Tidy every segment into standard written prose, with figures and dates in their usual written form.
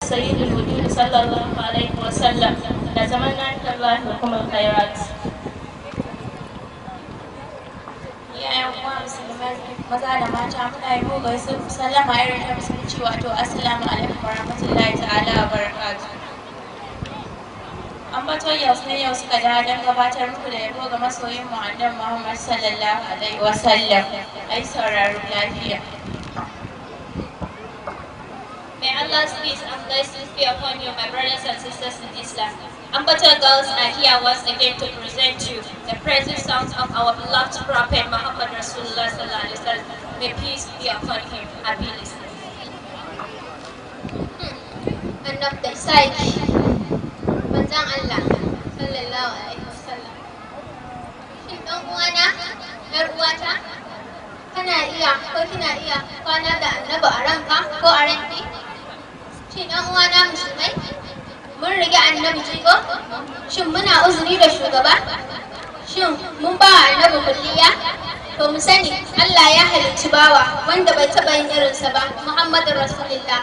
سيد الوجود صلى الله عليه وسلم نتمنى عند الله لكم الخيرات. Ya yan uwa musulmai maza da mata muna yi muku gaisuwa sallama irin ta musulunci wato assalamu alaikum warahmatullahi ta'ala wa barakatuh. An bato yau ne yau suka da don gabatar muku da yabo ga masoyin mu annabi Muhammad sallallahu alaihi wa sallam. Ai sauraro lafiya. May Allah's peace and blessings be upon you, my brothers and sisters in Islam. Ambato girls are here once again to present you the praise songs of our beloved Prophet Muhammad Rasulullah sallallahu alaihi wasallam. May peace be upon him. Happy listening. Annab da sai manzon Allah sallallahu alaihi wasallam. Shin dan uwana, yar uwata, kana iya ko kina iya kwana da annabi a ranka ko a ranki? Shin dan uwana musulmai, mun rige annabi jigo? Shin muna uzuri da shugaba? Shin mun ba annabi kulliya? To mu sani Allah ya halicci bawa wanda bai taɓa yin irinsa ba, Muhammadu Rasulullah.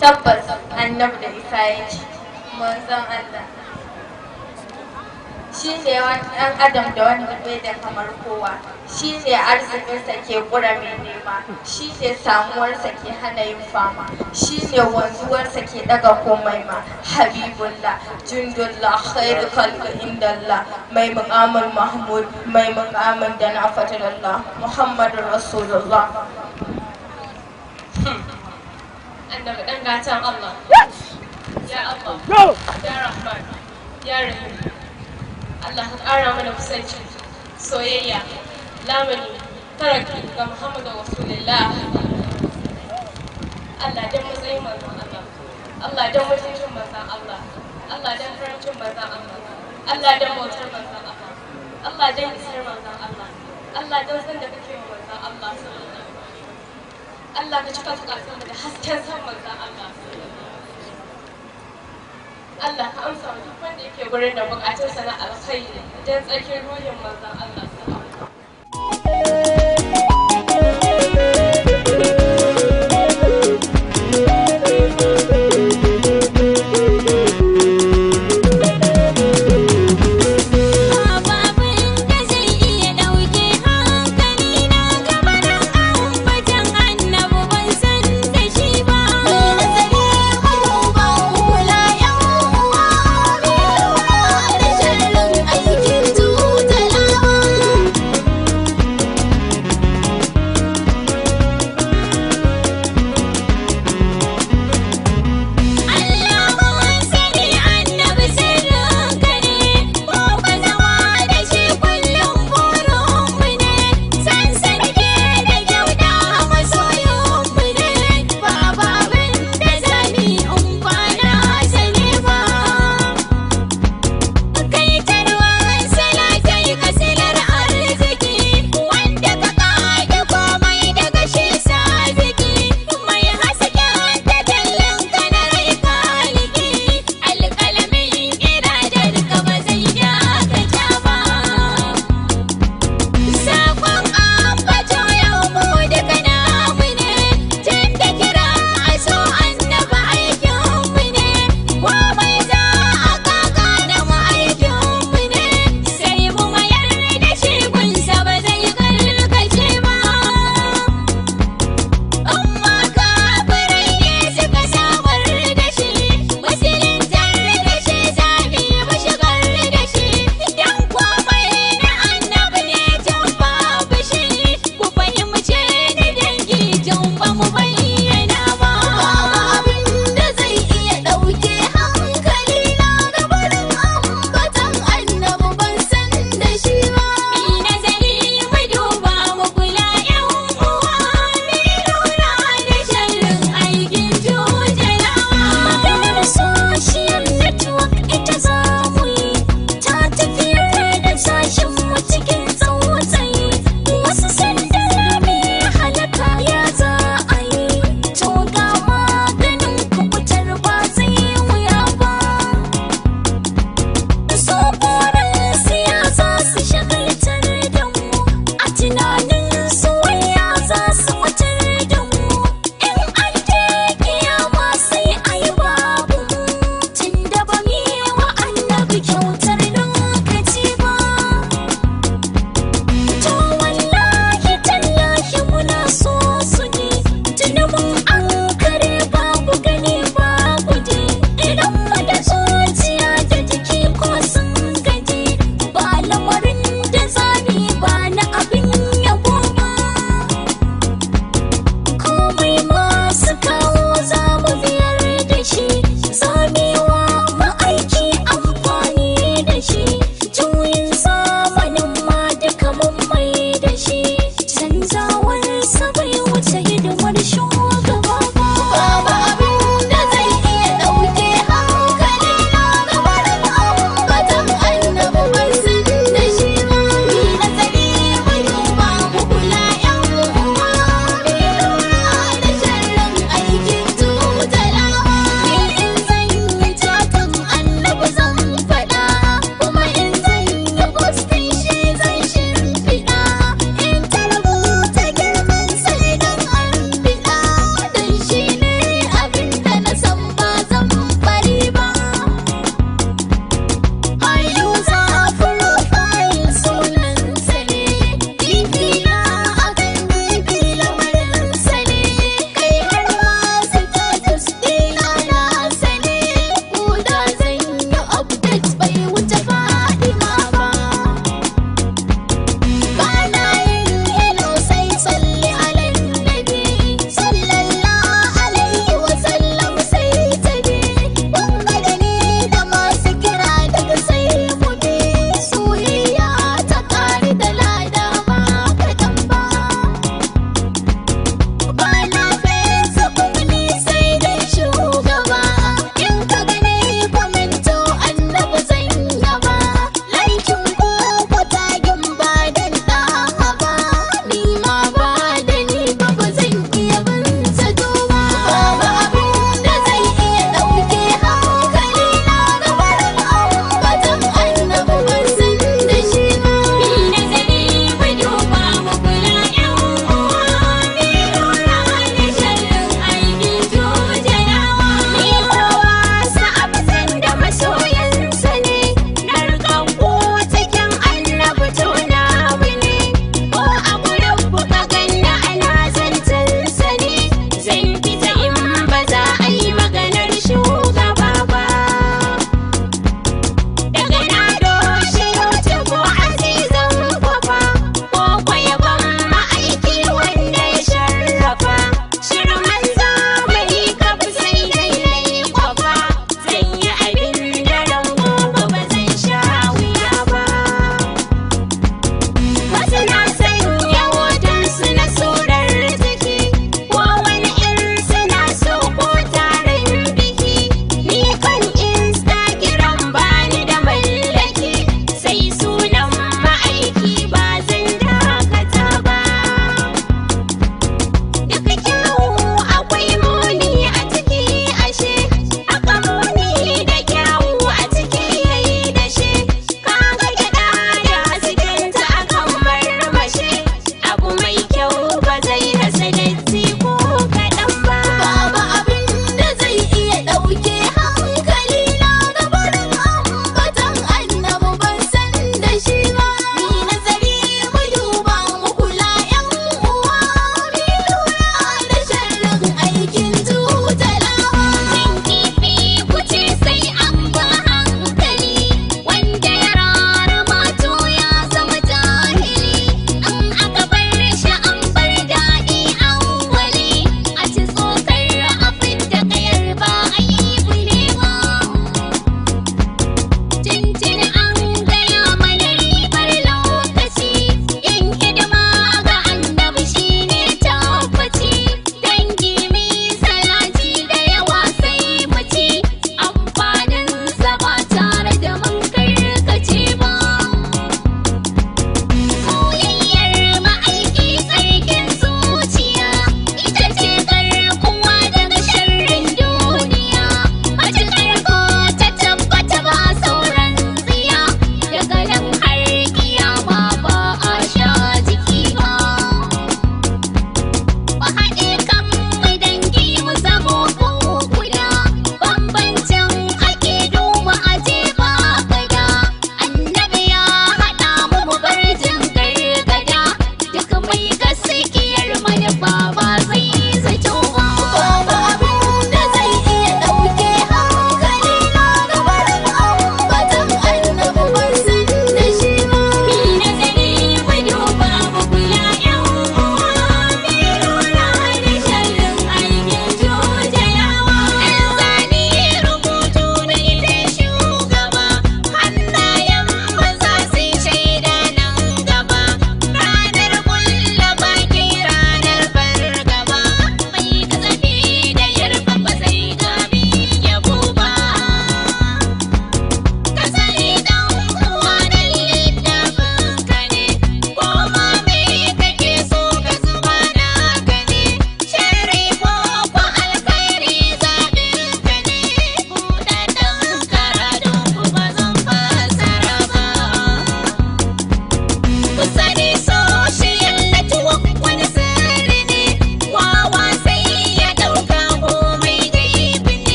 Tabbas annabi da isa ya ce manzon Allah shi ne wani ɗan adam da wanda bai da kamar kowa, shi ne arzikinsa ke ƙura mai nema, shi ne samuwarsa ke hana yin fama, shi ne wanzuwarsa ke ɗaga komai ma. Habibullah jundullah khairu khalqi indallah mai muƙamin mahmud mai muƙamin da na fatalallah Muhammadur Rasulullah. Annabi ɗan gatan Allah, ya Allah, ya Rahman, ya Rahim. Allah ka ƙara mana kusanci, soyayya, lamani, taraki ga Muhammadu Rasulullah. Allah don matsayin manzon Allah, Allah don mutuncin manzon Allah, Allah don karancin manzon Allah, Allah don bautar manzon Allah, Allah don isar manzon Allah, Allah don san da kake wa manzon Allah sallallahu alaihi wasallam. Allah ka cika zukatan da hasken san manzon Allah. Allah ka amsa wa duk wanda yake gurin da bukatunsa na alkhairi don tsarkin ruhin manzon Allah.